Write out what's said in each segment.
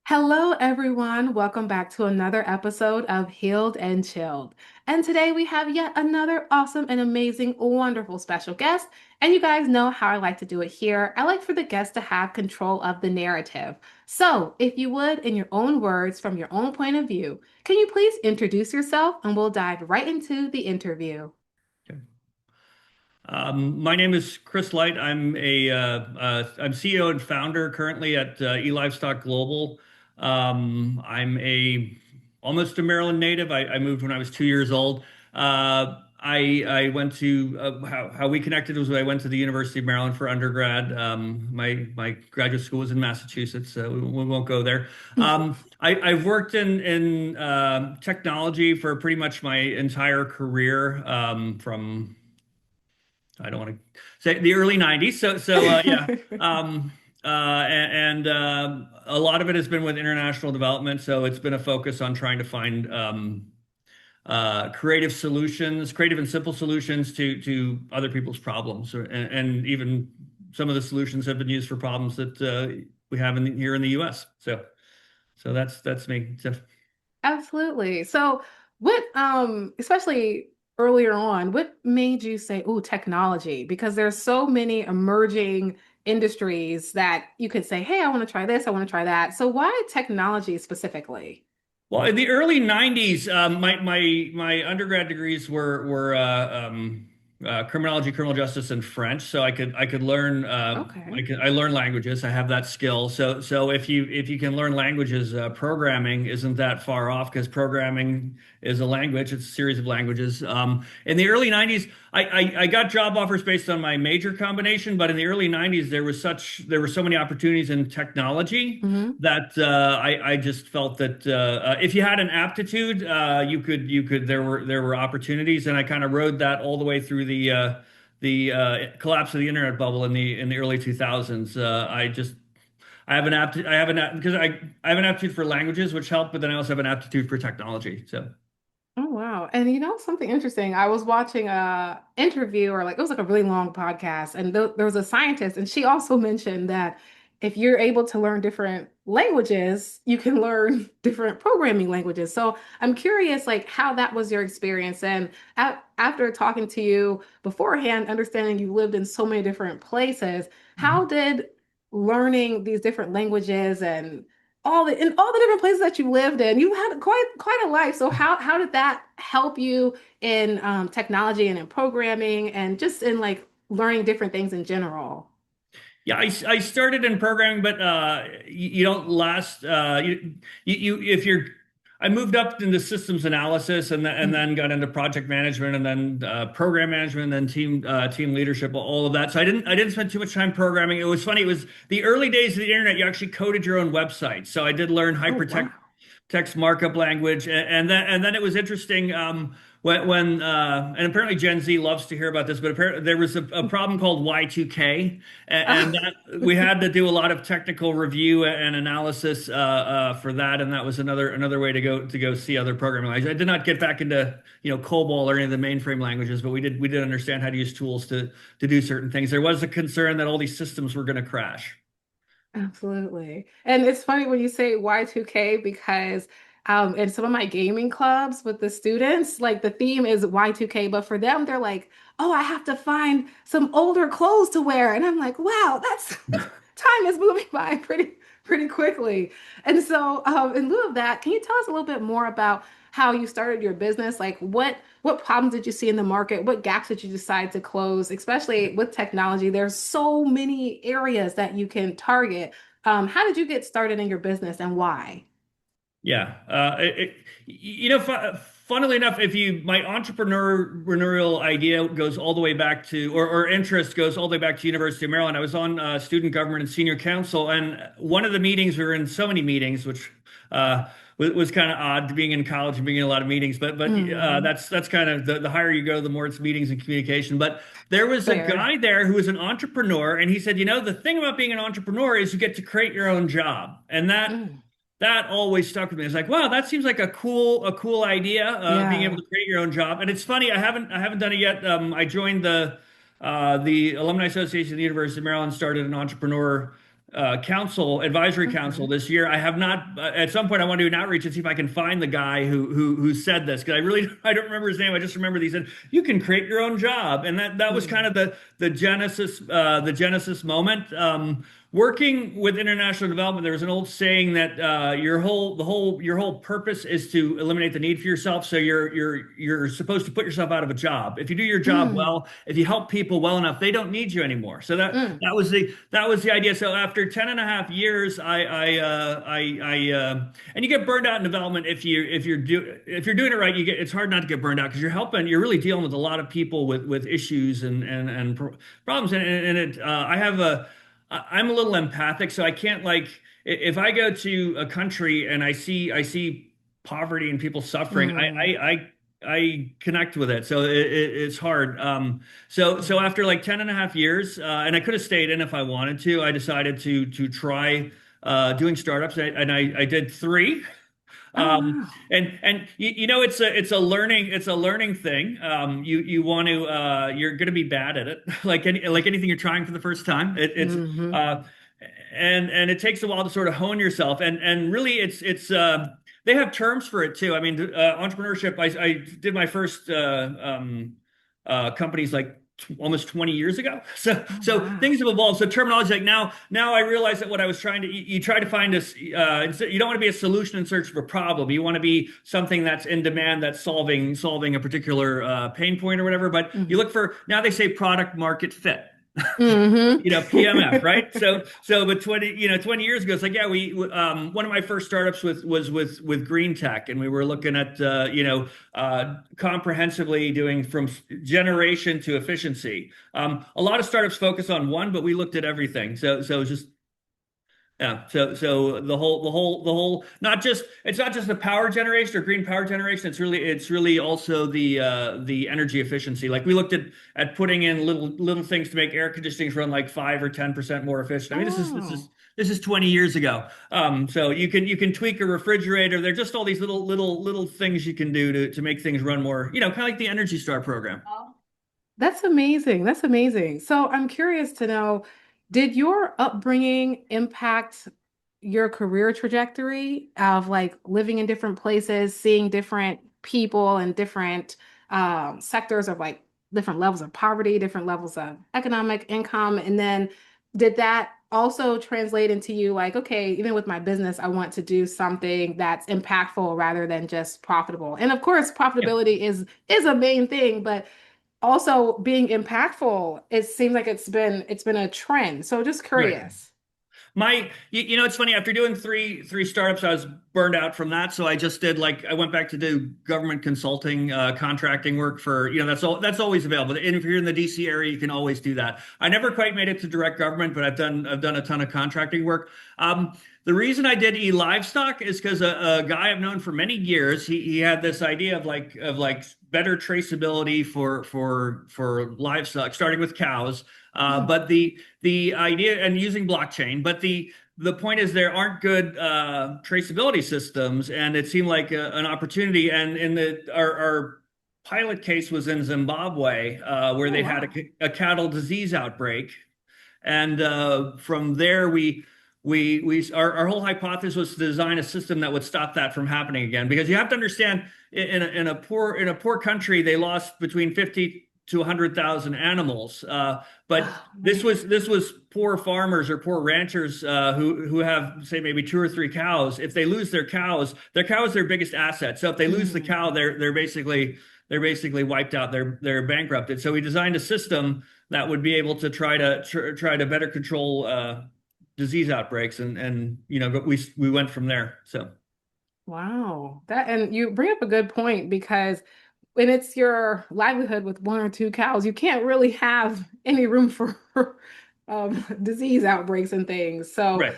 Hello, everyone. Welcome back to another episode of Healed and Chilled. And today we have yet another awesome and amazing, wonderful special guest. And you guys know how I like to do it here. I like for the guest to have control of the narrative. So, if you would, in your own words, from your own point of view, can you please introduce yourself and we'll dive right into the interview? Okay. My name is Chris Light. I'm CEO and founder currently at E-Livestock Global. I'm a almost a Maryland native. I moved when I was 2 years old. I went to how we connected was I went to the University of Maryland for undergrad. My graduate school was in Massachusetts, so we won't go there. I've worked in technology for pretty much my entire career, from I don't want to say the early 90s. Yeah. A lot of it has been with international development. So it's been a focus on trying to find creative solutions, creative and simple solutions to other people's problems. And even some of the solutions have been used for problems that we have here in the US. So that's me. So, Absolutely. So, especially earlier on, what made you say, "Ooh, technology"? Because there's so many emerging industries that you could say, "Hey, I want to try this, I want to try that." So, why technology specifically? well, in the early 90s, my undergrad degrees were criminology, criminal justice, and French. So I could learn Okay. I learn languages. I have that skill. So if you can learn languages, programming isn't that far off because programming is a language. It's a series of languages. In the early 90s, I got job offers based on my major combination, but in the early 90s, there were so many opportunities in technology Hmm. that I just felt that if you had an aptitude, you could there were opportunities, and I kind of rode that all the way through the collapse of the internet bubble in the early 2000s. I have an because I have an aptitude for languages, which helped, but then I also have an aptitude for technology. So. Oh, wow. And something interesting. I was watching a interview or like it was like a really long podcast and there was a scientist and she also mentioned that if you're able to learn different languages, you can learn different programming languages. So I'm curious like how that was your experience and after talking to you beforehand, understanding you lived in so many different places, how did learning these different languages and all the different places that you lived in. You had quite a life. So how did that help you in technology and in programming and just in like learning different things in general? Yeah, I started in programming, but you don't last. If you're, I moved up into systems analysis and Mhm. then got into project management and then program management and then team leadership, all of that. So I didn't spend too much time programming. It was funny. It was the early days of the internet. You actually coded your own website. So I did learn Oh, wow. hypertext text markup language, and then it was interesting when and apparently Gen Z loves to hear about this, but apparently there was a problem called Y2K, and that we had to do a lot of technical review and analysis for that, and that was another way to go see other programming languages. I did not get back into COBOL or any of the mainframe languages, but we did understand how to use tools to do certain things. There was a concern that all these systems were going to crash. Absolutely. And it's funny when you say Y2K because in some of my gaming clubs with the students, like the theme is Y2K, but for them, they're like, oh, I have to find some older clothes to wear. And I'm like, wow, that's time is moving by pretty quickly. And so in lieu of that, can you tell us a little bit more about how you started your business? Like what problems did you see in the market? What gaps did you decide to close? Especially with technology, there's so many areas that you can target. How did you get started in your business and why? Yeah. Funnily enough, if you, my entrepreneurial idea goes all the way back to, or interest goes all the way back to University of Maryland. I was on student government and senior council, and one of the meetings, we were in so many meetings, which was kind of odd being in college and being in a lot of meetings. But Hmm. that's kind of the higher you go, the more it's meetings and communication. But there was a Fair. guy there who was an entrepreneur, and he said, the thing about being an entrepreneur is you get to create your own job, and that Mm. that always stuck with me. It's like, wow, that seems like a cool idea, being able Yeah. to create your own job. And it's funny, I haven't done it yet. I joined the Alumni Association of the University of Maryland, started an entrepreneur council advisory council Okay. this year. I have not. At some point, I want to do an outreach and see if I can find the guy who said this, because I really I don't remember his name. I just remember that he said you can create your own job, and that was kind Mm. of the genesis moment. Working with international development, there was an old saying that your whole purpose is to eliminate the need for yourself. So you're supposed to put yourself out of a job. If you do your job Mm. well, if you help people well enough, they don't need you anymore. So Mm. that was the idea. So after 10 and a half years, and you get burned out in development if you're doing it right, it's hard not to get burned out because you're really dealing with a lot of people with issues and problems. I'm a little empathic, so I can't like if I go to a country and I see poverty and people suffering, Mm. I connect with it. So it's hard. So Mm. after like 10 and a half years, and I could have stayed in if I wanted to, I decided to try doing startups, I did three. Oh, Um, wow. and you know it's a learning thing. You want to you're going to be bad at it, like anything you're trying for the first time. It's Hmm. uh, and it takes a while to sort of hone yourself, and really it's they have terms for it too. I mean, entrepreneurship. I did my first companies like almost 20 years ago. Oh, So wow. things have evolved. So terminology like now I realize that what I was trying to you try to find this you don't want to be a solution in search of a problem. You want to be something that's in demand that's solving a particular pain point or whatever. But you Hmm. look for now they say product market fit. Hmm. PMF, right? But 20 years ago, it's like, yeah, one of my first startups was with green tech, and we were looking at, comprehensively doing from generation to efficiency. A lot of startups focus on one, but we looked at everything. So it's just yeah. So the whole it's not just the power generation or green power generation. It's really also the energy efficiency. Like we looked at putting in little things to make air conditionings run like 5 or 10% more efficient. I mean, Oh. this is 20 years ago. So you can tweak a refrigerator. They're just all these little things you can do to make things run more. Kind of like the Energy Star program. That's amazing. That's amazing. So I'm curious to know, did your upbringing impact your career trajectory of like living in different places, seeing different people and different sectors of like different levels of poverty, different levels of economic income? And then did that also translate into you like, okay, even with my business, I want to do something that's impactful rather than just profitable. And of course, Yeah. profitability is a main thing, but also being impactful, it seems like it's been a trend. So just Right. curious. It's funny. After doing three startups, I was burned out from that. So I just did like I went back to do government consulting, contracting work for that's always available. And if you're in the DC area, you can always do that. I never quite made it to direct government, but I've done a ton of contracting work. The reason I did e-livestock is because a guy I've known for many years, he had this idea of like better traceability for livestock, starting with cows. Mm. But the idea and using blockchain, but the point is there aren't good traceability systems, and it seemed like an opportunity. And in our pilot case was in Zimbabwe, where Oh, they had wow. a cattle disease outbreak, and from there our whole hypothesis was to design a system that would stop that from happening again. Because you have to understand, in a poor country, they lost between 50 to 100,000 animals. But Oh, this man. was this was poor farmers or poor ranchers who have say maybe two or three cows. If they lose their cow is their biggest asset. So if they lose the Mm. cow, they're basically wiped out. They're bankrupted. So we designed a system that would be able to try to better control disease outbreaks, and but we went from there. So Wow. That and you bring up a good point because when it's your livelihood with one or two cows, you can't really have any room for disease outbreaks and things. So right.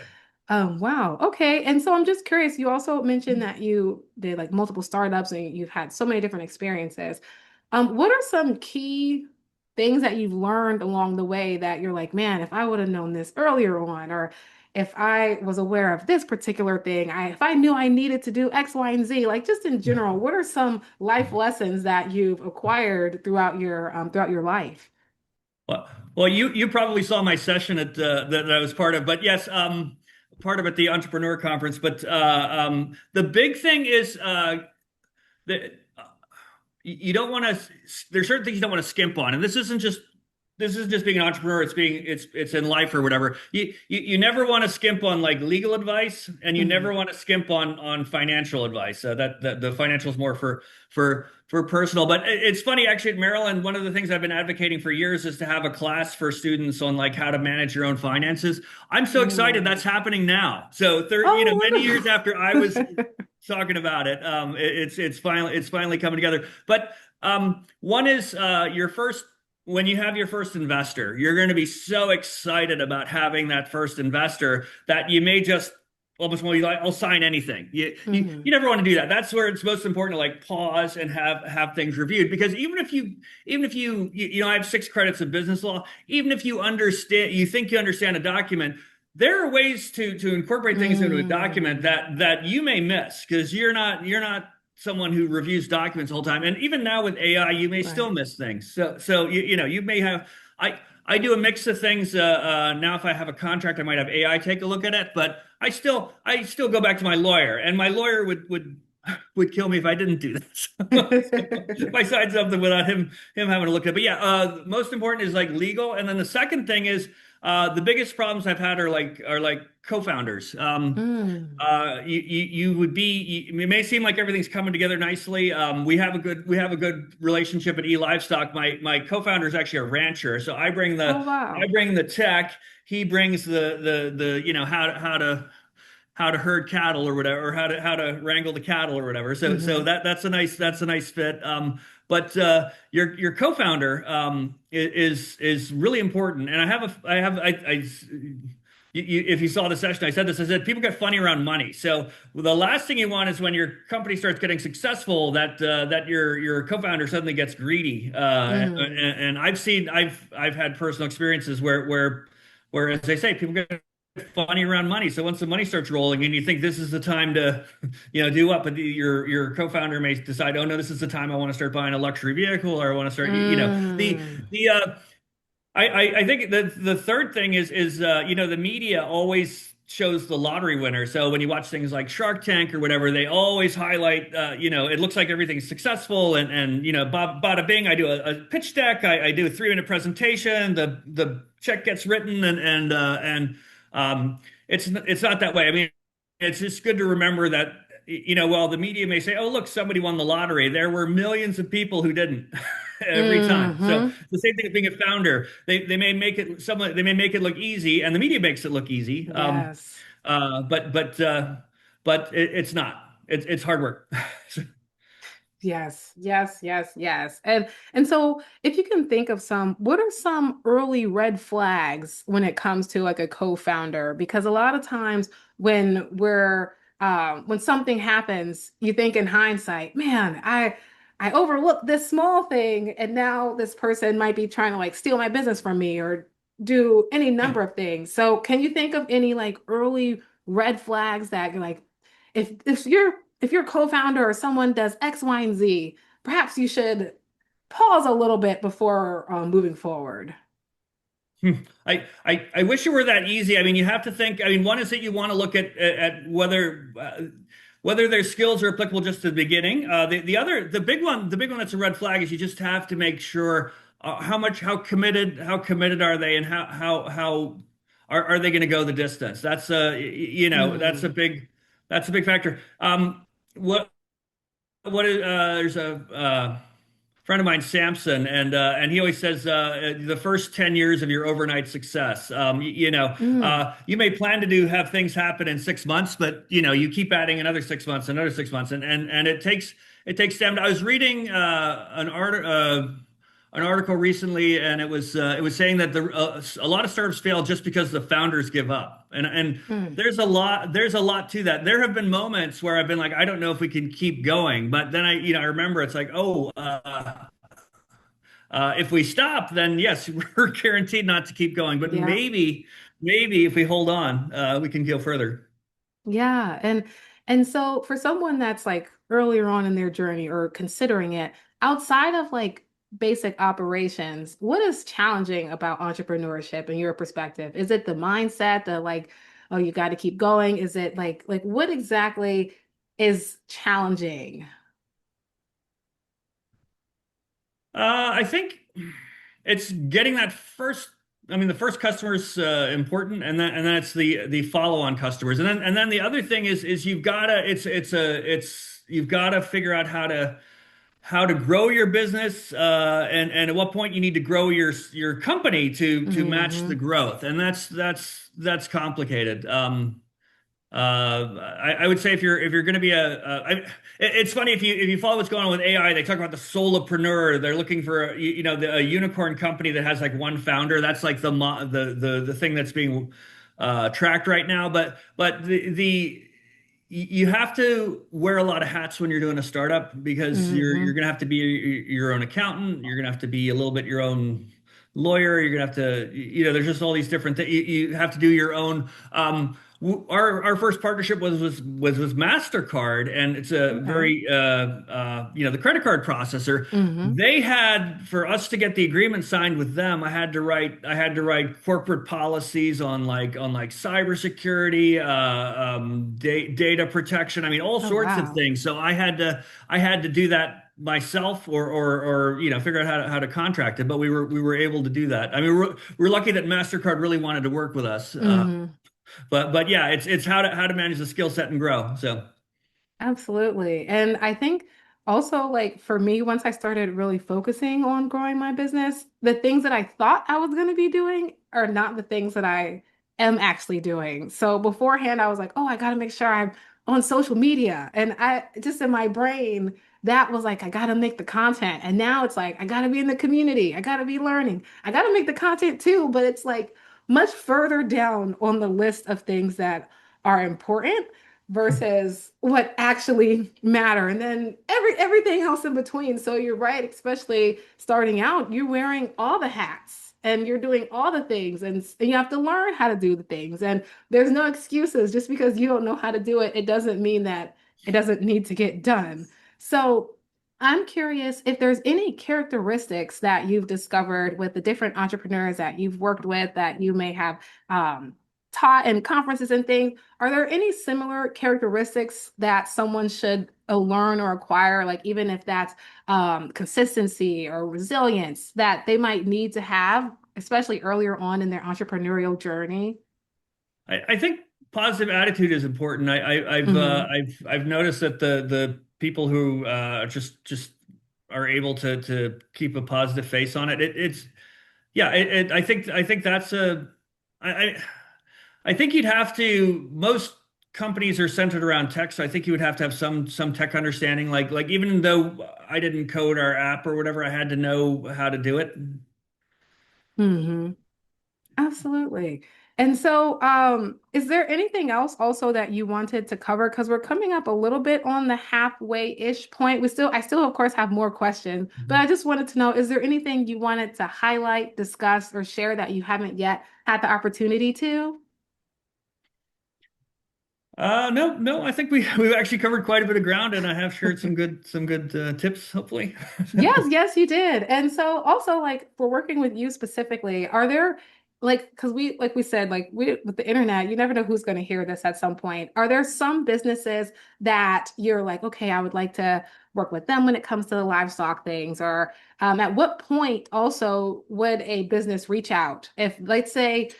wow. Okay. And so I'm just curious, you also mentioned that you did like multiple startups and you've had so many different experiences. What are some key things that you've learned along the way that you're like, man, if I would have known this earlier on, or if I was aware of this particular thing, if I knew I needed to do X, Y, and Z, like just in general, what are some life lessons that you've acquired throughout your life? Well, well, you probably saw my session at that I was part of, but yes, part of it, the entrepreneur conference. But the big thing is that you don't want to. There's certain things you don't want to skimp on, and this isn't just being an entrepreneur. It's in life or whatever. You never want to skimp on like legal advice, and you never Mhm. want to skimp on financial advice. That the financial is more for personal. But it's funny actually at Maryland. One of the things I've been advocating for years is to have a class for students on like how to manage your own finances. I'm so excited that's Mm. happening now. So Oh, many years wonderful. after I was talking about it, it's finally coming together. But one is your first when you have your first investor, you're going to be so excited about having that first investor that you may just almost want to be like, I'll sign anything. You Mhm. never want to do that. That's where it's most important to like pause and have things reviewed. Because even if you I have 6 credits of business law. Even if you think you understand a document, there are ways to incorporate things into a document Mm. that you may miss because you're not someone who reviews documents the whole time. And even now with AI, you may still Right. miss things. So you may have. I do a mix of things. Now, if I have a contract, I might have AI take a look at it. But I still go back to my lawyer, and my lawyer would kill me if I didn't do this. If I signed something without him having to look at it. But yeah, most important is like legal, and then the second thing is the biggest problems I've had are like co-founders. Mm. You would be it may seem like everything's coming together nicely. We have a good relationship at E-Livestock. My co-founder is actually a rancher, so Oh, I wow. bring the tech. He brings the how to herd cattle or whatever, or how to wrangle the cattle or whatever. So Hmm. that's a nice fit. But your co-founder is really important. And if you saw the session, I said this. I said people get funny around money. So the last thing you want is when your company starts getting successful, that your co-founder suddenly gets greedy. Mm. And I've had personal experiences where as they say, people get funny around money. So once the money starts rolling and you think this is the time to, do what, but your co-founder may decide, oh no, this is the time I want to start buying a luxury vehicle or I want to start, Mm. the I think the third thing is the media always shows the lottery winner. So when you watch things like Shark Tank or whatever, they always highlight it looks like everything's successful and bada bing. I do a pitch deck. I do a 3 minute presentation. The check gets written and it's not that way. I mean, it's just good to remember that while the media may say, oh look, somebody won the lottery, there were millions of people who didn't every time. So Hmm. the same thing with being a founder. They may make it look easy, and the media makes it look easy. Yes. Uh, but but uh, but it's not. It's hard work. Yes, yes, yes, yes. And so if you can think of some, what are some early red flags when it comes to like a co-founder? Because a lot of times when something happens, you think in hindsight, man, I overlooked this small thing and now this person might be trying to like steal my business from me or do any number of things. So can you think of any like early red flags that you're like, if your co-founder or someone does X, Y, and Z, perhaps you should pause a little bit before moving forward. I wish it were that easy. I mean, you have to think. I mean, one is that you want to look at whether their skills are applicable just to the beginning. The big one that's a red flag is you just have to make sure how committed are they, and how are they going to go the distance. Mm, That's a big factor. What what is there's a friend of mine, Samson, and he always says the first 10 years of your overnight success. mm, You may plan to have things happen in 6 months, but you keep adding another 6 months, and it takes time. I was reading an article recently, and it was saying that a lot of startups fail just because the founders give up, and mm, there's a lot to that. There have been moments where I've been like, I don't know if we can keep going, but then I remember it's like, oh, if we stop, then yes, we're guaranteed not to keep going. But yeah. maybe if we hold on, we can go further. Yeah. And so for someone that's like earlier on in their journey or considering it, outside of like basic operations, what is challenging about entrepreneurship in your perspective? Is it the mindset, the like, oh, you got to keep going? Is it like what exactly is challenging? I think it's getting that first. I mean, the first customer is important, and then it's the follow-on customers, and then the other thing is you've gotta it's you've gotta figure out how to grow your business, and at what point you need to grow your company to match the Hmm. growth, and that's complicated. I would say if you're going to be it's funny if you follow what's going on with AI, they talk about the solopreneur. They're looking for a unicorn company that has like one founder. That's like the thing that's being tracked right now. But you have to wear a lot of hats when you're doing a startup because you're Hmm. going to have to be your own accountant. You're going to have to be a little bit your own lawyer. You're going to have to, there's just all these different things. You have to do your own. Our first partnership was with MasterCard, and it's a Okay. very the credit card processor. Hmm. They had for us to get the agreement signed with them. I had to write corporate policies on like cybersecurity, data protection. I mean, all Oh, sorts of wow. things. So I had to do that myself, or figure out how to contract it. But we were able to do that. I mean, we're lucky that MasterCard really wanted to work with us. Hmm. But yeah, it's how to manage the skill set and grow. So Absolutely. And I think also, like for me, once I started really focusing on growing my business, the things that I thought I was going to be doing are not the things that I am actually doing. So beforehand, I was like, oh, I got to make sure I'm on social media. And I just in my brain, that was like, I got to make the content. And now it's like, I got to be in the community. I got to be learning. I got to make the content too. But it's like much further down on the list of things that are important versus what actually matter, and then everything else in between. So you're right, especially starting out, you're wearing all the hats and you're doing all the things, and you have to learn how to do the things, and there's no excuses. Just because you don't know how to do it, it doesn't mean that it doesn't need to get done. So I'm curious if there's any characteristics that you've discovered with the different entrepreneurs that you've worked with that you may have um, taught in conferences and things. Are there any similar characteristics that someone should learn or acquire, like even if that's consistency or resilience that they might need to have, especially earlier on in their entrepreneurial journey? I think positive attitude is important. Hmm. I've noticed that the people who just are able to keep a positive face on it. It's yeah. I think that's a I I I think you'd have to. Most companies are centered around tech, so I think you would have to have some tech understanding. Like even though I didn't code our app or whatever, I had to know how to do it. Hmm. Absolutely. And so, is there anything else also that you wanted to cover? Because we're coming up a little bit on the halfway-ish point. I still, of course, have more questions, but I just wanted to know, is there anything you wanted to highlight, discuss, or share that you haven't yet had the opportunity to? No, no, I think we've actually covered quite a bit of ground, and I have shared some good tips, hopefully. Yes, yes, you did. And so also like for working with you specifically, are there like because we like we said, like we with the internet, you never know who's going to hear this at some point. Are there some businesses that you're like, okay, I would like to work with them when it comes to the livestock things? Or at what point also would a business reach out? If let's say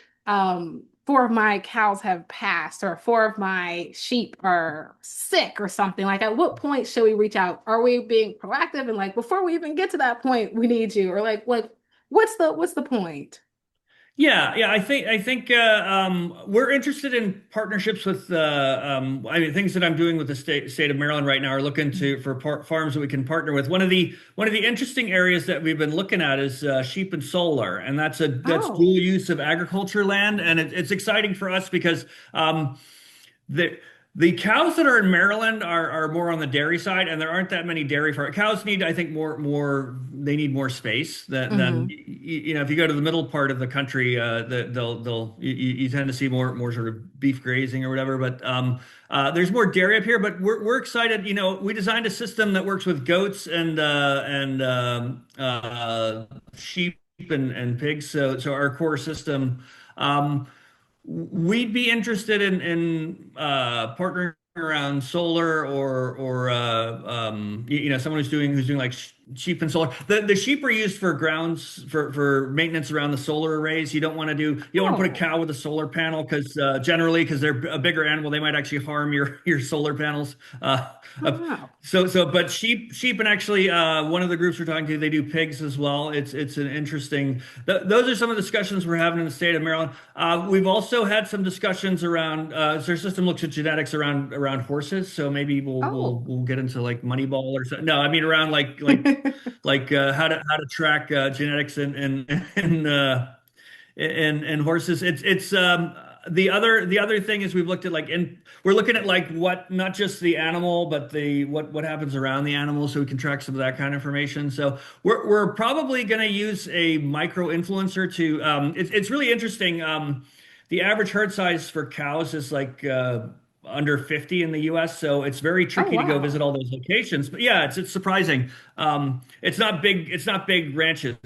four of my cows have passed or four of my sheep are sick or something, like at what point should we reach out? Are we being proactive and like before we even get to that point we need you, or like what's the point? Yeah, yeah, I think we're interested in partnerships with I mean things that I'm doing with the state of Maryland right now are looking to for farms that we can partner with. One of the interesting areas that we've been looking at is sheep and solar, and that's dual Oh. use of agriculture land, and it's exciting for us because the The cows that are in Maryland are more on the dairy side, and there aren't that many dairy farm cows. Need, I think, more. They need more space than Hmm. you know. If you go to the middle part of the country, they'll you tend to see more sort of beef grazing or whatever. But there's more dairy up here. But we're excited. You know, we designed a system that works with goats and sheep and pigs. So our core system. We'd be interested in partnering around solar or you know, someone who's doing like sheep and solar. The sheep are used for grounds for maintenance around the solar arrays. You don't want to put a Oh, cow with a solar panel because generally because they're a bigger animal, they might actually harm your solar panels. oh Uh, wow. but sheep and actually one of the groups we're talking to, they do pigs as well. It's an interesting. Those are some of the discussions we're having in the state of Maryland. We've also had some discussions around. So our system looks at genetics around horses. So maybe Oh. we'll get into like Moneyball or something. No, I mean around how to track genetics and horses. It's the other thing is we've looked at we're looking at like what not just the animal but the what happens around the animal so we can track some of that kind of information. So we're probably going to use a micro influencer to it's really interesting. The average herd size for cows is like under 50 in the US, so it's very Oh tricky to go visit wow. all those locations. But yeah, it's surprising. It's not big ranches.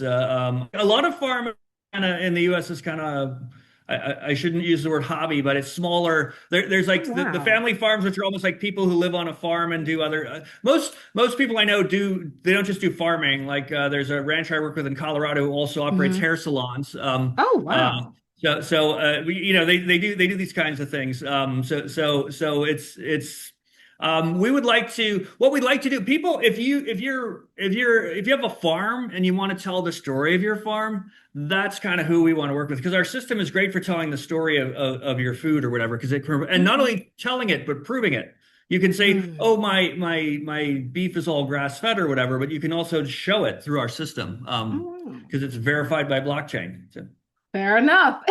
A lot of farm in the U.S. is kind of I shouldn't use the word hobby, but it's smaller. There's Oh like the wow. family farms, which are almost like people who live on a farm and do other. Most people I know do they don't just do farming. Like there's a rancher I work with in Colorado who also operates Hmm. hair salons. Oh wow. They do these kinds of things. So it's we would like to what we'd like to do. People, if you have a farm and you want to tell the story of your farm, that's kind of who we want to work with because our system is great for telling the story of your food or whatever because and not Hmm. only telling it but proving it. You can say, "Oh, Mm. my beef is all grass fed or whatever," but you can also show it through our system Oh wow. because it's verified by blockchain. So, Fair enough.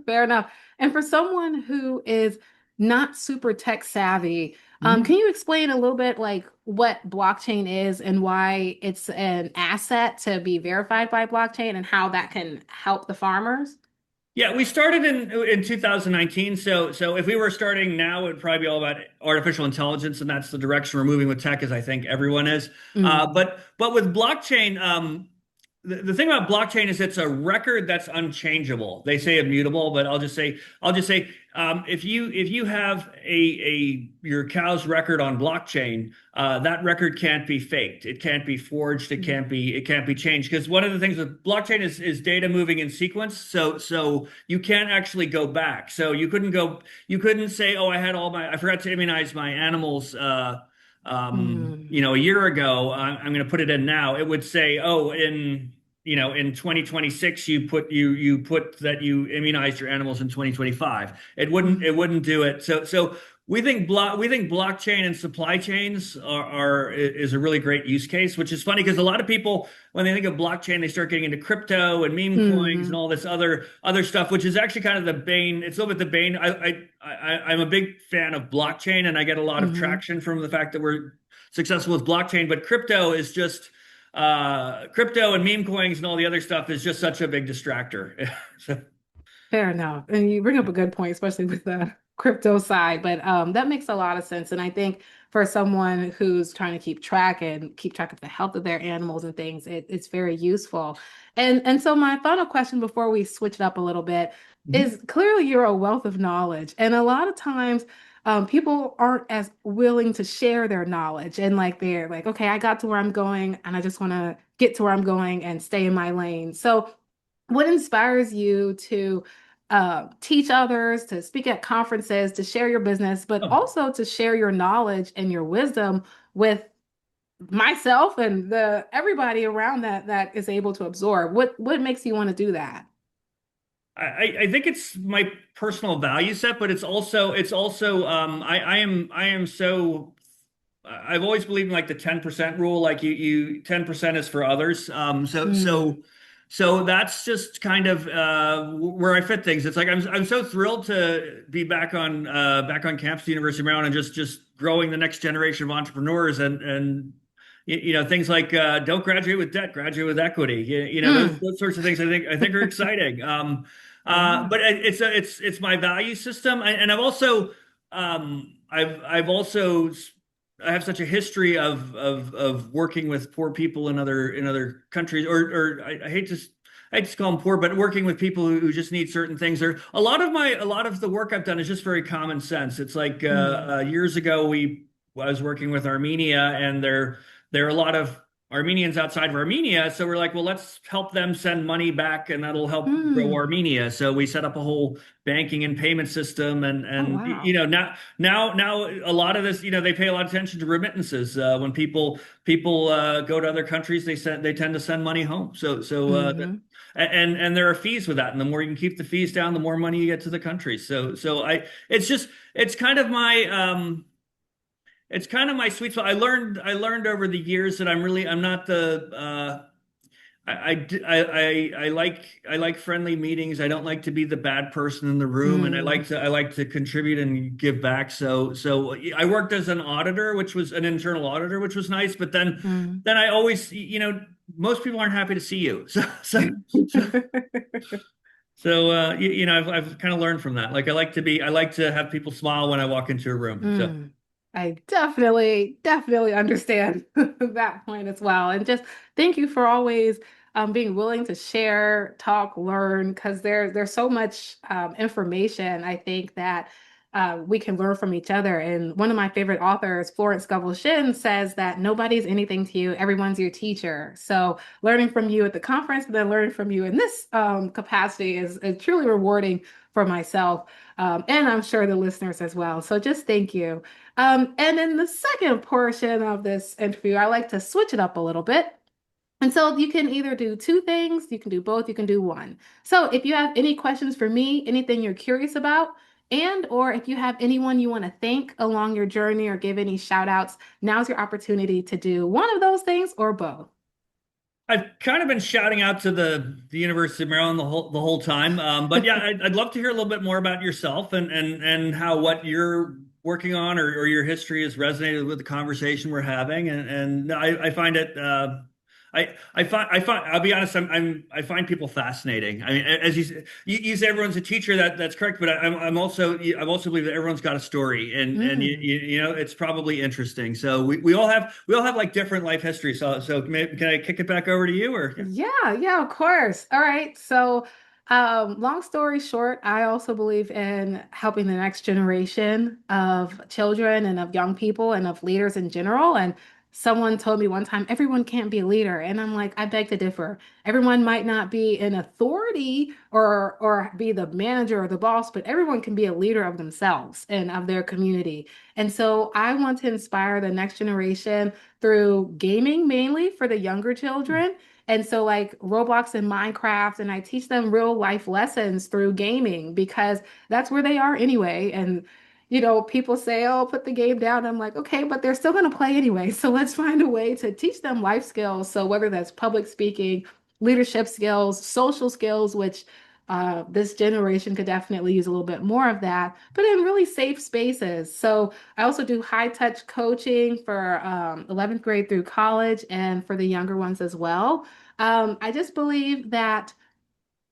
Fair enough. And for someone who is not super tech savvy, can mhm. you explain a little bit like what blockchain is and why it's an asset to be verified by blockchain and how that can help the farmers? Yeah, we started in 2019. So if we were starting now, it would probably be all about artificial intelligence, and that's the direction we're moving with tech, as I think everyone is. Mm, But with blockchain, the thing about blockchain is it's a record that's unchangeable. They say immutable, but I'll just say if you have a your cow's record on blockchain, that record can't be faked. It can't be forged. mm, It can't be changed. Because one of the things with blockchain is data moving in sequence. So you can't actually go back. So you couldn't say, oh, I forgot to immunize my animals. mm, A year ago, I'm going to put it in now. It would say, oh, in 2026, you put that you immunized your animals in 2025. mm, It wouldn't do it. So we think blockchain and supply chains are is a really great use case, which is funny because a lot of people when they think of blockchain, they start getting into crypto and meme coins and mm, all this other stuff, which is actually kind of the bane. It's a little bit the bane. I'm a big fan of blockchain, and I get a lot of mm. traction from the fact that we're successful with blockchain. But crypto is just crypto and meme coins and all the other stuff is just such a big distractor. So, Fair enough. And you bring up a good point, especially with the crypto side, but that makes a lot of sense. And I think for someone who's trying to keep track of the health of their animals and things, it's very useful. And so my final question before we switch it up a little bit mhm. is clearly you're a wealth of knowledge. And a lot of times people aren't as willing to share their knowledge. And like they're like, okay, I got to where I'm going and I just want to get to where I'm going and stay in my lane. So what inspires you to teach others, to speak at conferences, to share your business, but Oh, also to share your knowledge and your wisdom with myself and the everybody around that is able to absorb? What makes you want to do that? I think it's my personal value set, but it's also I am so I've always believed in like the 10% rule, like you 10% is for others. Mm, So that's just kind of where I fit things. It's like I'm so thrilled to be back on campus at the University of Maryland and just growing the next generation of entrepreneurs and you know things like don't graduate with debt, graduate with equity. You know Mm, those sorts of things I think are exciting. yeah. But it's my value system, and I've also I have such a history of working with poor people in other countries, or I hate to call them poor, but working with people who just need certain things. Or a lot of the work I've done is just very common sense. It's like Mm, years ago I was working with Armenia, and there are a lot of Armenians outside of Armenia, so we're like, well, let's help them send money back, and that'll help grow mm. Armenia. So we set up a whole banking and payment system, Oh, and you wow. know now a lot of this, you know, they pay a lot of attention to remittances. When people go to other countries, they tend to send money home. Hmm. And there are fees with that, and the more you can keep the fees down, the more money you get to the country. So I it's just it's kind of my it's kind of my sweet spot. I learned over the years that I'm not the I like friendly meetings. I don't like to be the bad person in the room, and Mm, I like to contribute and give back. So I worked as an auditor, which was an internal auditor, which was nice. But mm. then I always, you know, most people aren't happy to see you. So you know, I've kind of learned from that. Like I like to have people smile when I walk into a room. So. Mm, I definitely understand that point as well. And just thank you for always being willing to share, talk, learn, because there's so much information I think that we can learn from each other. And one of my favorite authors, Florence Scovel Shinn, says that nobody's anything to you, everyone's your teacher. So learning from you at the conference, but then learning from you in this capacity is truly rewarding for myself. And I'm sure the listeners as well. So just thank you. And in the second portion of this interview, I like to switch it up a little bit. And so you can either do two things, you can do both, you can do one. So if you have any questions for me, anything you're curious about, and or if you have anyone you want to thank along your journey or give any shout outs, now's your opportunity to do one of those things or both. I've kind of been shouting out to the University of Maryland the whole time, but yeah, I'd love to hear a little bit more about yourself and how what you're working on or your history has resonated with the conversation we're having, and I find it I find I'll be honest, I find people fascinating. I mean, as you say, everyone's a teacher. That's correct, but I'm also I've also believe that everyone's got a story, and Mm. you know it's probably interesting. So we all have like different life histories. So can I kick it back over to you or? Yeah. Yeah, of course. All right. So, long story short, I also believe in helping the next generation of children and of young people and of leaders in general. And someone told me one time, everyone can't be a leader. And I'm like, I beg to differ. Everyone might not be an authority or be the manager or the boss, but everyone can be a leader of themselves and of their community. And so I want to inspire the next generation through gaming mainly for the younger children and so, like Roblox and Minecraft, and I teach them real life lessons through gaming because that's where they are anyway. And, people say, oh, put the game down. I'm like, okay, but they're still going to play anyway. So, let's find a way to teach them life skills. So, whether that's public speaking, leadership skills, social skills, which this generation could definitely use a little bit more of that, but in really safe spaces. So, I also do high touch coaching for 11th grade through college and for the younger ones as well. I just believe that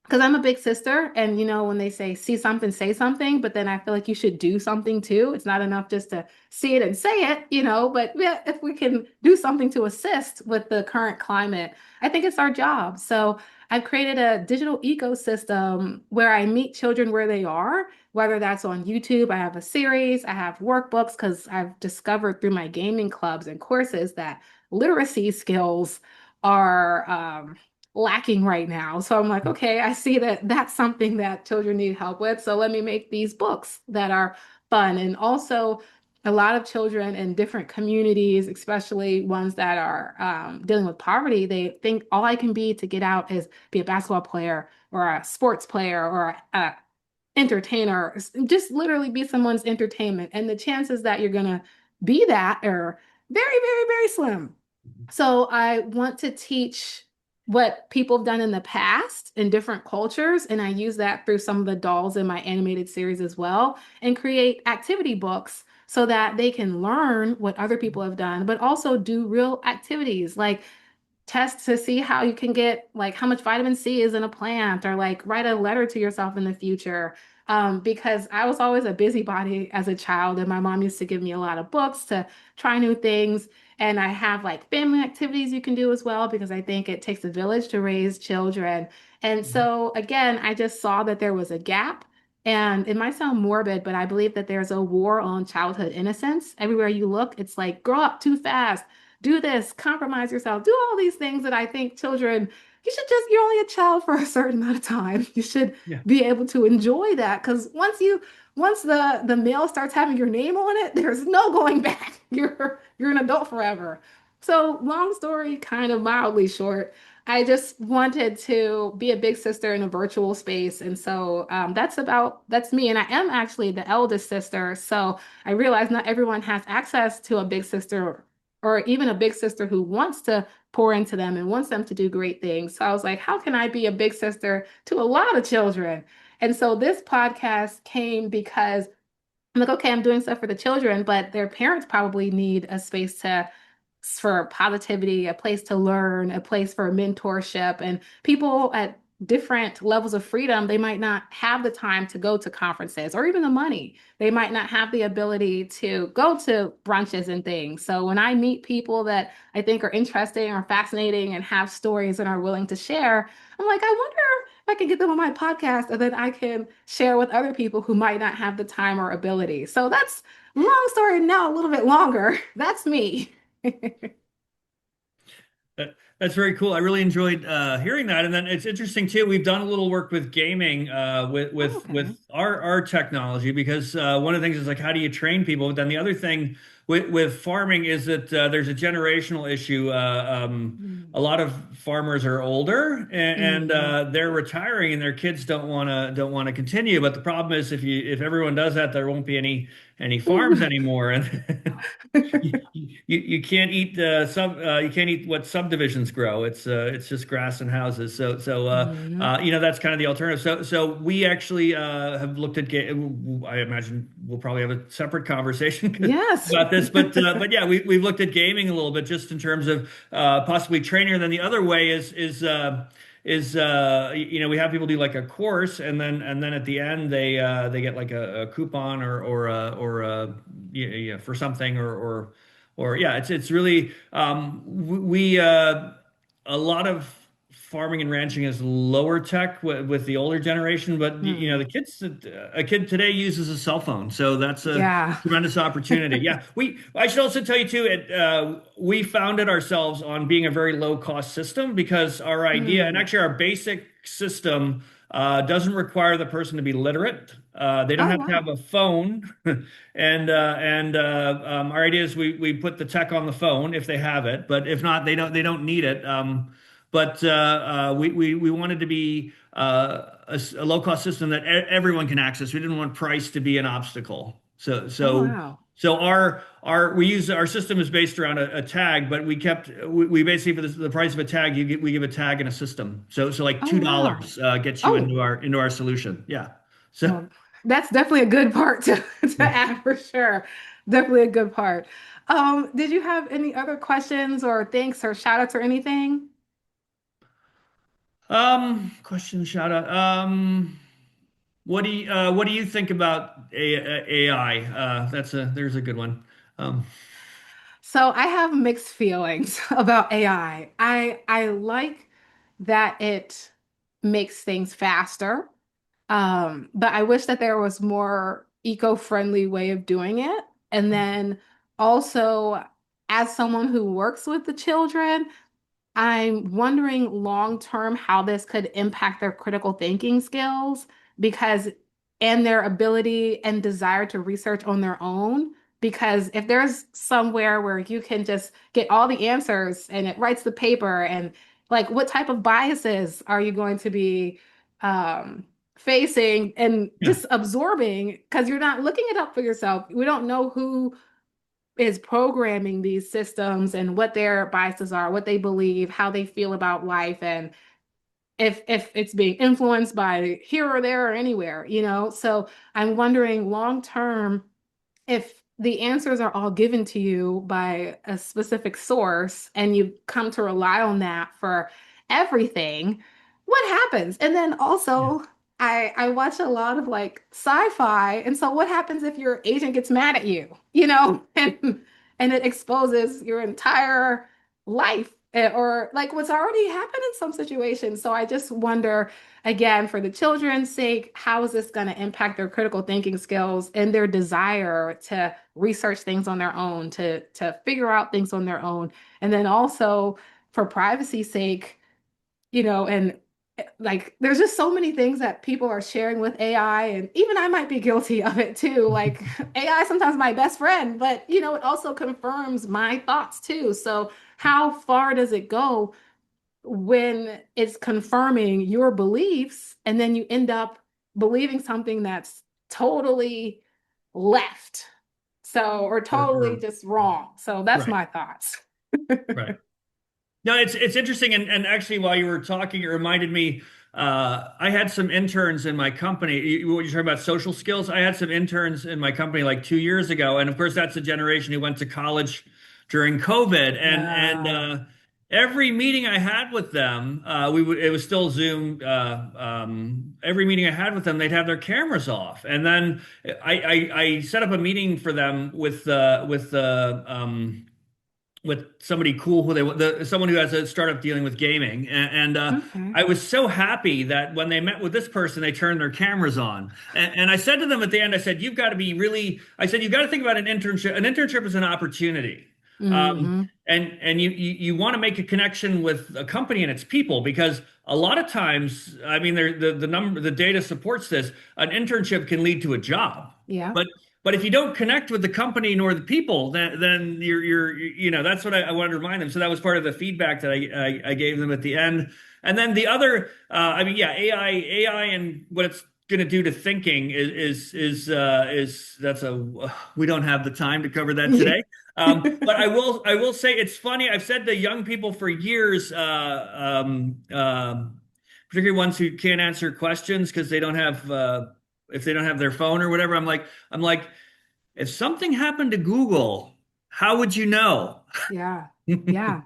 because I'm a big sister, and when they say see something, say something, but then I feel like you should do something too. It's not enough just to see it and say it, but yeah, if we can do something to assist with the current climate, I think it's our job. So I've created a digital ecosystem where I meet children where they are, whether that's on YouTube. I have a series, I have workbooks because I've discovered through my gaming clubs and courses that literacy skills are lacking right now. So I'm like, okay, I see that that's something that children need help with. So let me make these books that are fun. And also, a lot of children in different communities, especially ones that are dealing with poverty, they think all I can be to get out is be a basketball player or a sports player or a entertainer, just literally be someone's entertainment. And the chances that you're going to be that are very, very, very slim. So I want to teach what people have done in the past in different cultures, and I use that through some of the dolls in my animated series as well, and create activity books so that they can learn what other people have done, but also do real activities like test to see how you can get like how much vitamin C is in a plant or like write a letter to yourself in the future. Because I was always a busybody as a child, and my mom used to give me a lot of books to try new things. And I have like family activities you can do as well because I think it takes a village to raise children. And so, again, I just saw that there was a gap. And it might sound morbid, but I believe that there's a war on childhood innocence. Everywhere you look, it's like, grow up too fast, do this, compromise yourself, do all these things that I think children, you should just, you're only a child for a certain amount of time. You should Yeah. be able to enjoy that because once the mail starts having your name on it, there's no going back. You're an adult forever. So long story, kind of mildly short. I just wanted to be a big sister in a virtual space. And so that's me. And I am actually the eldest sister. So I realize not everyone has access to a big sister or even a big sister who wants to pour into them and wants them to do great things. So I was like, how can I be a big sister to a lot of children? And so this podcast came because I'm like, okay, I'm doing stuff for the children, but their parents probably need a space to for positivity, a place to learn, a place for mentorship, and people at different levels of freedom, they might not have the time to go to conferences or even the money. They might not have the ability to go to brunches and things. So when I meet people that I think are interesting or fascinating and have stories and are willing to share, I'm like, I wonder if I can get them on my podcast and then I can share with other people who might not have the time or ability. So that's long story now, a little bit longer. That's me. That's very cool. I really enjoyed hearing that, and then it's interesting too. We've done a little work with gaming, with Oh, with okay. with our technology because one of the things is like how do you train people? But then the other thing with farming is that there's a generational issue. A Mm. lot of farmers are older and Mm. they're retiring, and their kids don't want to continue. But the problem is if everyone does that, there won't be any farms Ooh. anymore, and you can't eat you can't eat what subdivisions grow. It's just grass and houses. Mhm. That's kind of the alternative. So we actually have looked at I imagine we'll probably have a separate conversation Yes. about this, but yeah, we've looked at gaming a little bit just in terms of possibly training. And then the other way is we have people do like a course and then at the end they get like a coupon or yeah, for something or yeah, it's really we a lot of farming and ranching is lower tech with the older generation, but the Hmm. kids a kid today uses a cell phone, so that's a Yeah. tremendous opportunity. Yeah, I should also tell you too, we founded ourselves on being a very low cost system because our idea, and Mm. actually our basic system, doesn't require the person to be literate. They don't Oh, have to have wow. a phone, and our idea is we put the tech on the phone if they have it, but if not, they don't need it. But we wanted to be a low cost system that everyone can access. We didn't want price to be an obstacle. So Oh, so wow. so our system is based around a tag, but we basically for the price of a tag we give a tag and a system. So like Oh, wow. $2 gets you Oh, into our solution. Yeah. So well, that's definitely a good part to yeah. add for sure. Definitely a good part. Did you have any other questions or thanks or shout outs or anything? Question shout out. What do you think about AI? There's a good one. Um, So I have mixed feelings about AI. I like that it makes things faster. But I wish that there was more eco-friendly way of doing it. And then also, as someone who works with the children, I'm wondering long term how this could impact their critical thinking skills because and their ability and desire to research on their own. Because if there's somewhere where you can just get all the answers and it writes the paper and like what type of biases are you going to be um, facing and yeah. just absorbing because you're not looking it up for yourself. We don't know who is programming these systems and what their biases are, what they believe, how they feel about life, and if it's being influenced by here or there or anywhere, you know? So I'm wondering long term if the answers are all given to you by a specific source and you come to rely on that for everything, what happens? And then Yeah. also, I watch a lot of like sci-fi, and so what happens if your agent gets mad at you, you know, and it exposes your entire life or like what's already happened in some situations. So I just wonder again, for the children's sake, how is this going to impact their critical thinking skills and their desire to research things on their own, to figure out things on their own? And then also for privacy's sake, you know, and like there's just so many things that people are sharing with AI, and even I might be guilty of it too. Like AI is sometimes my best friend, but you know, it also confirms my thoughts too. So how far does it go when it's confirming your beliefs and then you end up believing something that's totally left, so or totally Or just wrong? So that's right, my thoughts. right. No, it's interesting, and actually, while you were talking, it reminded me. I had some interns in my company. What you're talking about social skills? I had some interns in my company like 2 years ago, and of course, that's a generation who went to college during COVID, and Yeah. every meeting I had with them, we would it was still Zoom. Every meeting I had with them, they'd have their cameras off, and then I set up a meeting for them with somebody cool someone who has a startup dealing with gaming, and Okay. I was so happy that when they met with this person they turned their cameras on, and I said to them at the end, I said, you've got to be really, I said, you've got to think about an internship is an opportunity. Hmm. And you want to make a connection with a company and its people, because a lot of times, I mean, the data supports this. An internship can lead to a job, Yeah. but if you don't connect with the company nor the people, then that's what I wanted to remind them. So that was part of the feedback that I gave them at the end. And then the other, I mean, yeah, AI and what it's going to do to thinking is that's a we don't have the time to cover that today. But I will say it's funny. I've said to young people for years, particularly ones who can't answer questions because they don't have if they don't have their phone or whatever. I'm like, if something happened to Google, how would you know? Yeah. Yeah.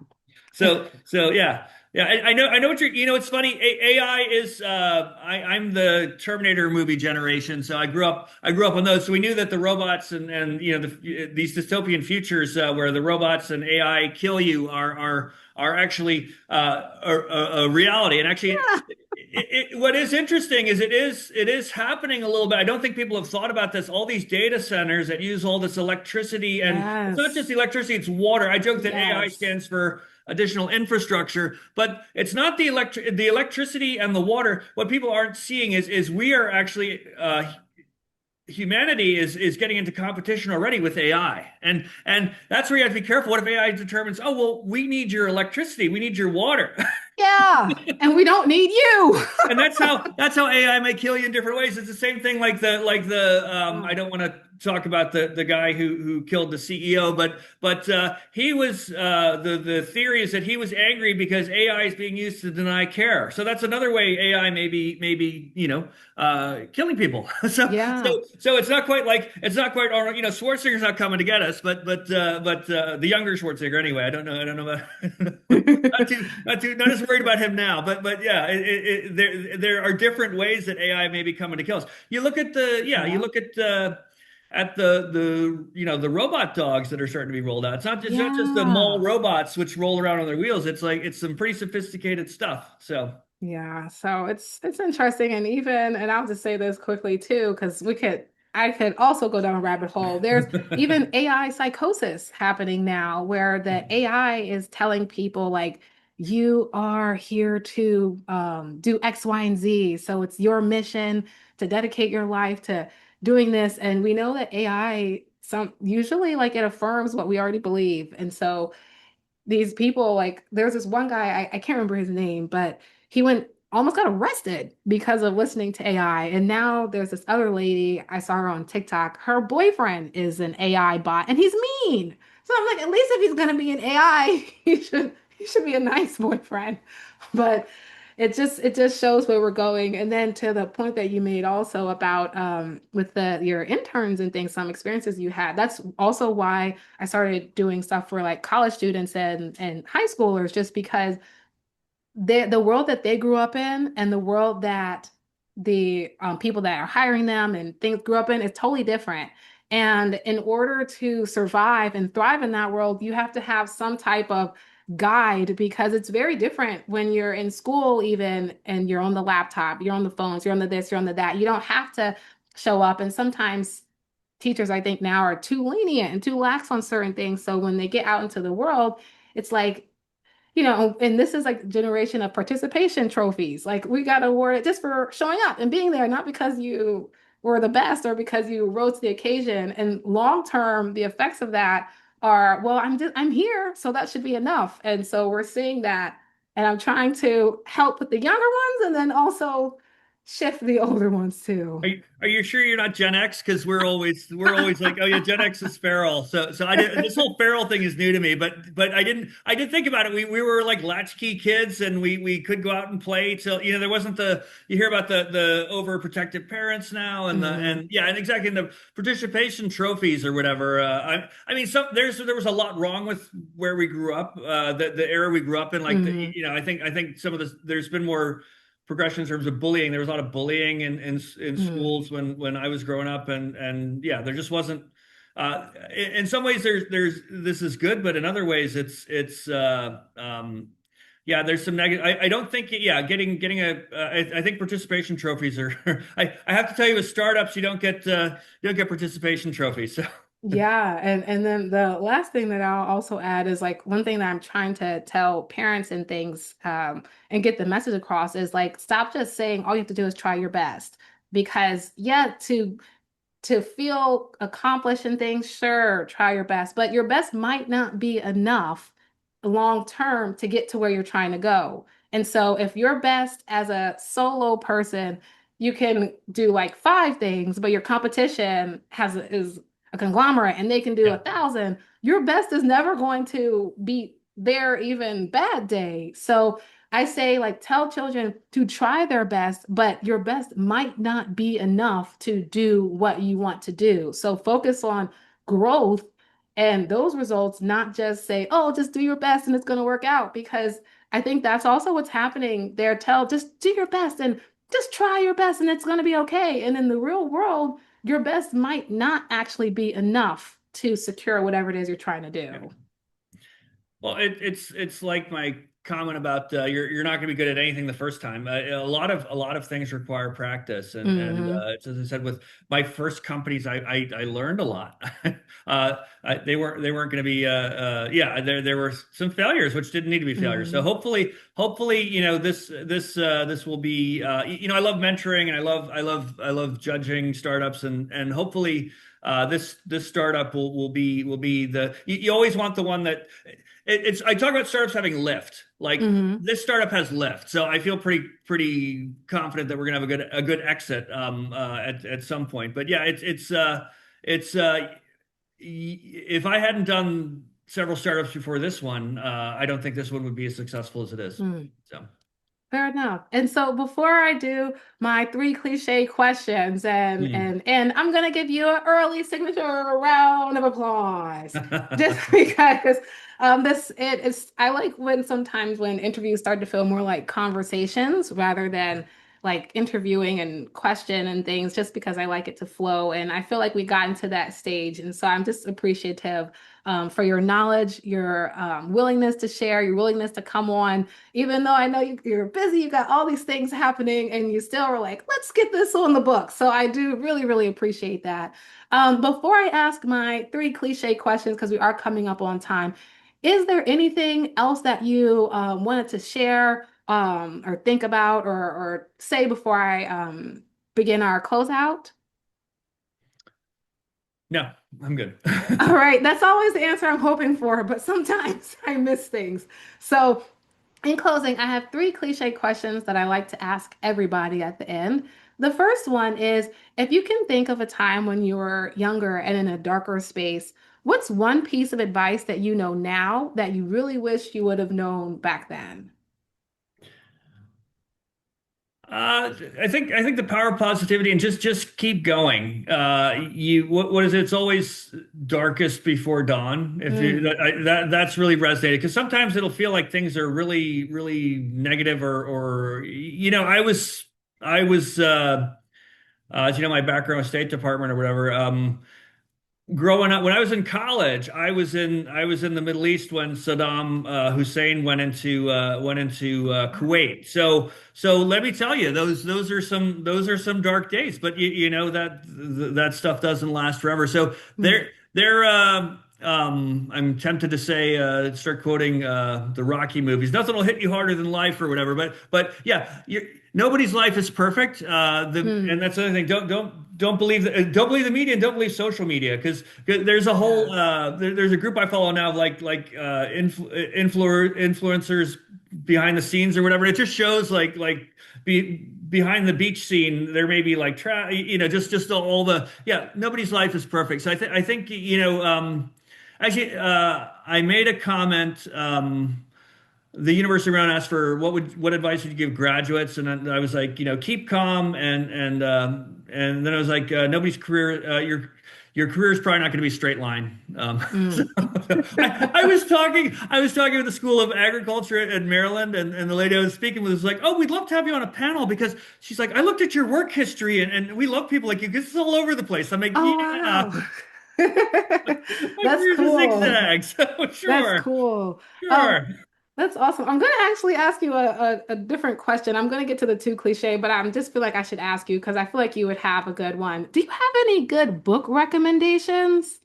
So yeah. Yeah, I know what it's funny. AI is I'm the Terminator movie generation, so I grew up on those. So we knew that the robots and these dystopian futures where the robots and AI kill you are actually a reality. And actually, Yeah. what is interesting is it is happening a little bit. I don't think people have thought about this. All these data centers that use all this electricity, and it's not just Yes. electricity, it's water. I joke that AI Yes. stands for additional infrastructure, but it's not the electricity and the water. What people aren't seeing is we are actually humanity is getting into competition already with AI, and that's where you have to be careful. What if AI determines, oh well, we need your electricity, we need your water, Yeah. And we don't need you. and that's how AI may kill you in different ways. It's the same thing like the I Oh, don't want to talk about the guy who killed the CEO, but he was the theory is that he was angry because AI is being used to deny care. So that's another way AI may be killing people. yeah. So it's not quite Schwarzenegger's not coming to get us, but the younger Schwarzenegger anyway. I don't know about not as worried about him now, but yeah, there are different ways that AI may be coming to kill us. You look at the yeah, you Yeah. look at the robot dogs that are starting to be rolled out. It's not just the mall Yeah. robots which roll around on their wheels. It's some pretty sophisticated stuff. So Yeah, so it's interesting, and even and I'll just say this quickly too, because I could also go down a rabbit hole. There's even AI psychosis happening now, where the AI is telling people like you are here to do X, Y, and Z. So it's your mission to dedicate your life to doing this. And we know that AI some usually like it affirms what we already believe. And so these people like there's this one guy I can't remember his name, but he went almost got arrested because of listening to AI. And now there's this other lady, I saw her on TikTok. Her boyfriend is an AI bot and he's mean. So I'm like, at least if he's gonna be an AI, he should be a nice boyfriend. But it just shows where we're going. And then to the point that you made also about with the your interns and things, some experiences you had. That's also why I started doing stuff for like college students and high schoolers, just because the world that they grew up in and the world that the people that are hiring them and things grew up in is totally different. And in order to survive and thrive in that world, you have to have some type of guide because it's very different when you're in school, even and you're on the laptop, you're on the phones, you're on the this, you're on the that. You don't have to show up. And sometimes teachers, I think, now are too lenient and too lax on certain things. So when they get out into the world, it's like, and this is like generation of participation trophies. Like we got awarded just for showing up and being there, not because you were the best or because you rose to the occasion. And long term, the effects of that are, well, I'm here, so that should be enough. And so we're seeing that, and I'm trying to help with the younger ones and then also shift the older ones too. Are you sure you're not Gen X? Because we're always like, oh yeah, Gen X is feral. So I did, this whole feral thing is new to me. But I did think about it. We were like latchkey kids, and we could go out and play till there wasn't the you hear about the overprotective parents now, and the Hmm. and yeah, and exactly, and the participation trophies or whatever. I mean, there was a lot wrong with where we grew up, the era we grew up in. Like Hmm. I think some of this there's been more progression in terms of bullying. There was a lot of bullying in Hmm. schools when I was growing up, and yeah, there just wasn't. In some ways, there's this is good, but in other ways, it's yeah, there's some negative. I don't think yeah, getting I think participation trophies are. I have to tell you, with startups, you don't get participation trophies. So Yeah, and then the last thing that I'll also add is like one thing that I'm trying to tell parents and things and get the message across is like stop just saying all you have to do is try your best because yeah, to feel accomplished in things, sure, try your best, but your best might not be enough long term to get to where you're trying to go. And so if your best as a solo person, you can do like five things, but your competition is a conglomerate and they can do yeah, 1,000, your best is never going to beat their even bad day. So I say, like, tell children to try their best, but your best might not be enough to do what you want to do. So focus on growth and those results, not just say, oh, just do your best and it's going to work out. Because I think that's also what's happening there. Tell, just do your best and just try your best and it's going to be okay. And in the real world, your best might not actually be enough to secure whatever it is you're trying to yeah. do. Well, it's like my comment about you're not going to be good at anything the first time. A lot of things require practice, and Hmm. it's, as I said, with my first companies, I learned a lot. They weren't going to be yeah, there were some failures which didn't need to be failures. So Hmm. hopefully this will be I love mentoring, and I love judging startups, and hopefully this startup will be the you always want the one that it's I talk about startups having lift. Like Hmm. this startup has lift, so I feel pretty confident that we're gonna have a good exit at some point. But yeah, it's if I hadn't done several startups before this one, I don't think this one would be as successful as it is. So Fair enough. And so before I do my three cliche questions and hmm. and and I'm gonna give you an early signature round of applause. Just because this it is I like when sometimes when interviews start to feel more like conversations rather than like interviewing and question and things, just because I like it to flow. And I feel like we got into that stage. And so I'm just appreciative for your knowledge, your willingness to share, your willingness to come on even though I know you're busy, you got all these things happening, and you still are like, let's get this on the book. So I do really, really appreciate that. Before I ask my three cliche questions, because we are coming up on time, is there anything else that you wanted to share or think about or say before I begin our closeout? No, I'm good. All right, that's always the answer I'm hoping for, but sometimes I miss things. So In closing, I have three cliche questions that I like to ask everybody at the end. The first one is, if you can think of a time when you were younger and in a darker space, what's one piece of advice that you know now that you really wish you would have known back then? I think the power of positivity and just keep going. What is it? It's always darkest before dawn. If you Mm, that's really resonated because sometimes it'll feel like things are really negative or I was as you know my background was State Department or whatever. Growing up when I was in college, I was in the Middle East when Saddam Hussein went into Kuwait. So let me tell you, those are some dark days. But you know that stuff doesn't last forever. So mm, they're I'm tempted to say start quoting the Rocky movies. Nothing will hit you harder than life or whatever. But yeah, nobody's life is perfect. And mm. that's the other thing. Don't believe the media and don't believe social media because there's a whole Yes. there's a group I follow now of influencers behind the scenes or whatever. It just shows behind the beach scene there may be like just all the yeah nobody's life is perfect. So I think actually I made a comment. The university around asked for what advice would you give graduates, and I was like, keep calm, and then I was like, nobody's career, your career is probably not going to be a straight line. So Mm. I was talking with the School of Agriculture at Maryland, and the lady I was speaking with was like, oh, we'd love to have you on a panel because she's like, I looked at your work history, and we love people like you because it's all over the place. I'm like, Oh, yeah, wow. my That's career's a cool. zigzag, so That's sure, cool. Um, sure. that's awesome. I'm going to actually ask you a different question. I'm going to get to the two cliche, but I just feel like I should ask you because I feel like you would have a good one. Do you have any good book recommendations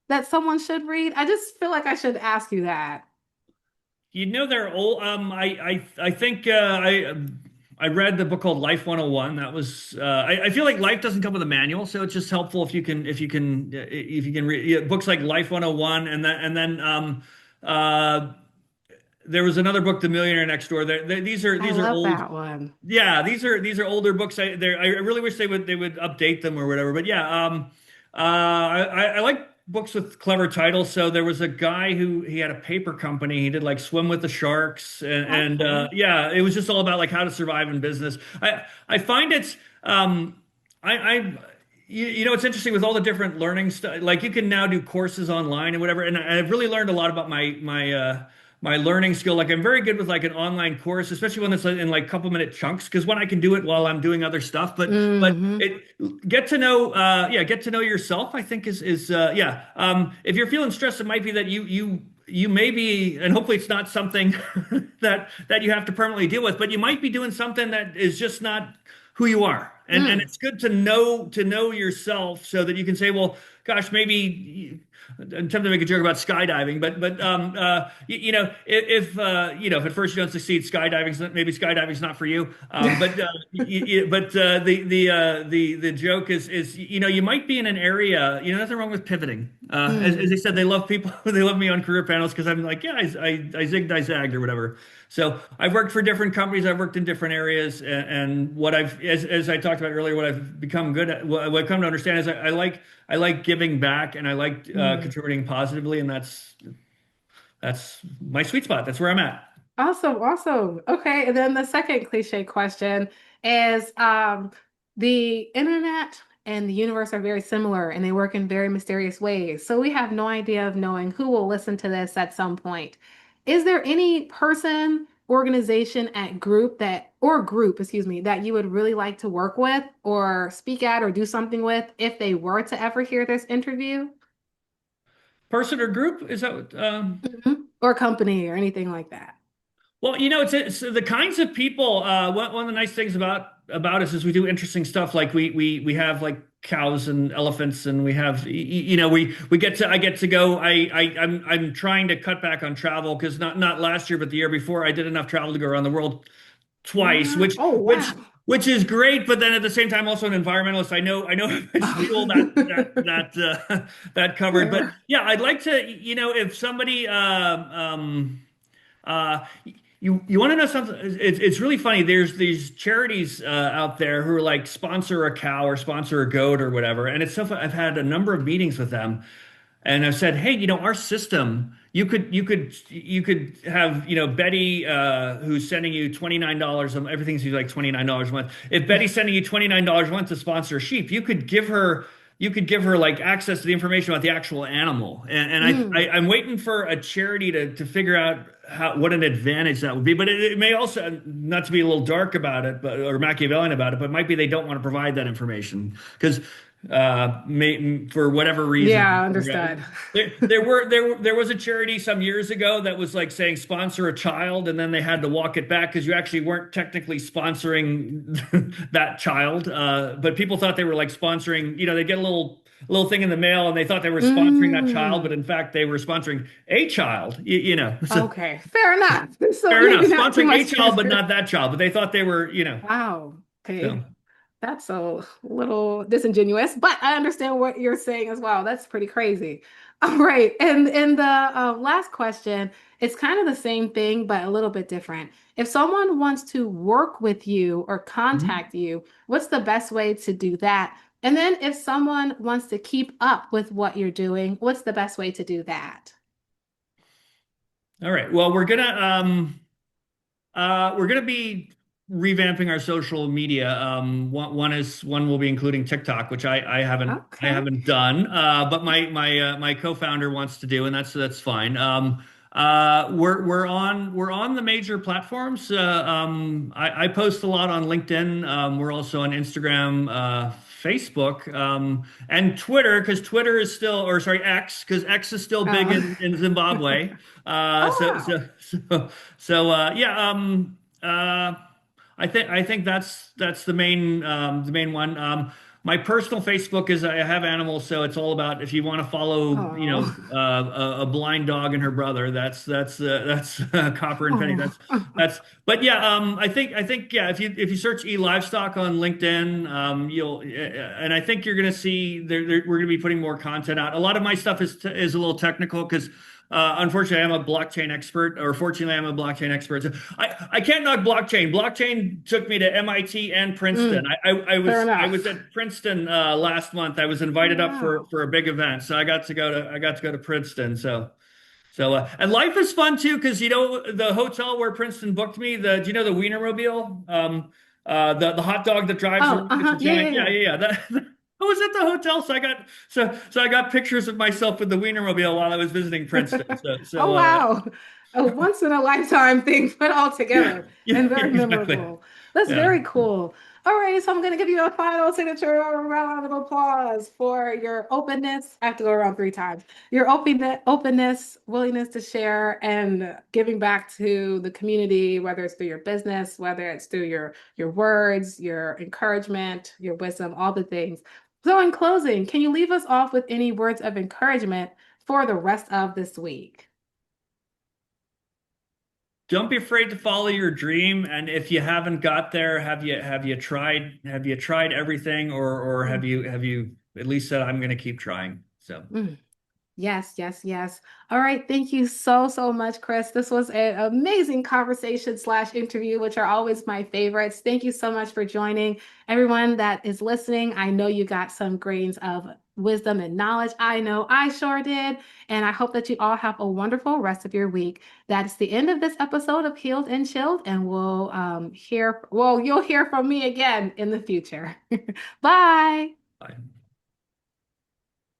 that someone should read? I just feel like I should ask you that. They're old. I think I read the book called Life 101. That was I feel like life doesn't come with a manual, so it's just helpful if you can read books like Life 101 and then there was another book, The Millionaire Next Door. These are I these are love old. that one. Yeah, these are older books. I really wish they would update them or whatever. But yeah, I like books with clever titles. So there was a guy who he had a paper company. He did like Swim with the Sharks, and Okay. yeah, it was just all about like how to survive in business. I find it's I it's interesting with all the different learning stuff. Like you can now do courses online and whatever. And I've really learned a lot about my learning skill. Like I'm very good with like an online course, especially when it's in like couple minute chunks, because when I can do it while I'm doing other stuff. But Hmm. it get to know yourself, I think is yeah. If you're feeling stressed, it might be that you may be, and hopefully it's not something that you have to permanently deal with, but you might be doing something that is just not who you are. And Mm. it's good to know yourself so that you can say, well, gosh, maybe I'm tempted to make a joke about skydiving, but if at first you don't succeed, maybe skydiving's not for you. The joke is you might be in an area, nothing wrong with pivoting. As I Mm. said, they love people, they love me on career panels because I'm like, yeah, I zigged, I zagged or whatever. So I've worked for different companies. I've worked in different areas, and what as I talked about earlier, what I've become good at, what I've come to understand is I like giving back, and I like Mm. contributing positively, and that's my sweet spot. That's where I'm at. Awesome, awesome. Okay, and then the second cliche question is the internet and the universe are very similar and they work in very mysterious ways. So we have no idea of knowing who will listen to this at some point. Is there any person, organization at group, excuse me, that you would really like to work with or speak at or do something with if they were to ever hear this interview? Person or group? Is that what, Mhm. Or company or anything like that. well, it's the kinds of people. One of the nice things about us is we do interesting stuff. Like we have like cows and elephants, and we have we get to I get to go. I'm trying to cut back on travel because not last year, but the year before, I did enough travel to go around the world twice, What? which Oh, which wow. which is great. But then at the same time, also an environmentalist. I know how much fuel that covered. But Fair. yeah, I'd like to if somebody uh, you want to know something? It's really funny. There's these charities out there who are like sponsor a cow or sponsor a goat or whatever, and it's so fun. I've had a number of meetings with them, and I've said, hey, our system, you could have, Betty, who's sending you $29 a month, everything's like $29 a month. If Betty's sending you $29 a month to sponsor a sheep, you could give her like access to the information about the actual animal. And Mm. I'm waiting for a charity to figure out what an advantage that would be. But it may also, not to be a little dark about it, or Machiavellian about it, but might be they don't want to provide that information because for whatever reason. Yeah, understood. There was a charity some years ago that was like saying sponsor a child, and then they had to walk it back because you actually weren't technically sponsoring that child. But people thought they were like sponsoring, they get a little thing in the mail and they thought they were sponsoring that child, but Mm. in fact they were sponsoring a child, So Okay, fair enough. So fair enough. maybe not too Sponsoring a much child, but transfer. not that child. But they thought they were, Wow. so. Okay. That's a little disingenuous, but I understand what you're saying as well. That's pretty crazy. All right. And in the last question, it's kind of the same thing, but a little bit different. If someone wants to work with you or Mhm. contact you, what's the best way to do that? And then if someone wants to keep up with what you're doing, what's the best way to do that? All right. Well, we're gonna be revamping our social media. One will be including TikTok, which I Okay. haven't done, but my co-founder wants to do, and that's fine. We're on the major platforms. I post a lot on LinkedIn. We're also on Instagram, Facebook, and Twitter because Twitter is still, or sorry, X, because X is still big Oh, in Zimbabwe. Uh, oh so wow. so yeah. I think that's the main one. My personal Facebook is I have animals, so it's all about if you want to follow, Oh. a blind dog and her brother. That's Copper and Penny. Oh. That's. But yeah, I think yeah. If you search e-livestock on LinkedIn, and I think you're gonna see we're gonna be putting more content out. A lot of my stuff is a little technical because. Unfortunately, I'm a blockchain expert, or fortunately, I'm a blockchain expert. So I can't knock blockchain. Blockchain took me to MIT and Princeton. Mm, fair I was enough. at Princeton last month. I was Oh invited up for wow. for a big event, so I got to go to Princeton. And life is fun too because the hotel where Princeton booked me. Do you know the Wienermobile? The hot dog that drives Oh, around. It's a uh-huh. Yeah, yeah, giant. Yeah, yeah. yeah, yeah. I was at the hotel, so I got pictures of myself with the Wienermobile while I was visiting Princeton. Oh wow. A once in a lifetime thing put all Yeah, together yeah, and yeah, very exactly. memorable. That's Yeah. very cool. All right, so I'm going to give you a final signature round of applause for your openness. I have to go around three times. Your openness, willingness to share, and giving back to the community, whether it's through your business, whether it's through your words, your encouragement, your wisdom, all the things. So, in closing, can you leave us off with any words of encouragement for the rest of this week? Don't be afraid to follow your dream. And if you haven't got there, have you tried everything, or have you at least said, I'm going to keep trying? So. Mm. Yes, yes, yes. All right. Thank you so, so much, Chris. This was an amazing conversation slash interview, which are always my favorites. Thank you so much for joining. Everyone that is listening, I know you got some grains of wisdom and knowledge. I know I sure did. And I hope that you all have a wonderful rest of your week. That's the end of this episode of Healed and Chilled, and you'll hear from me again in the future. Bye. Bye.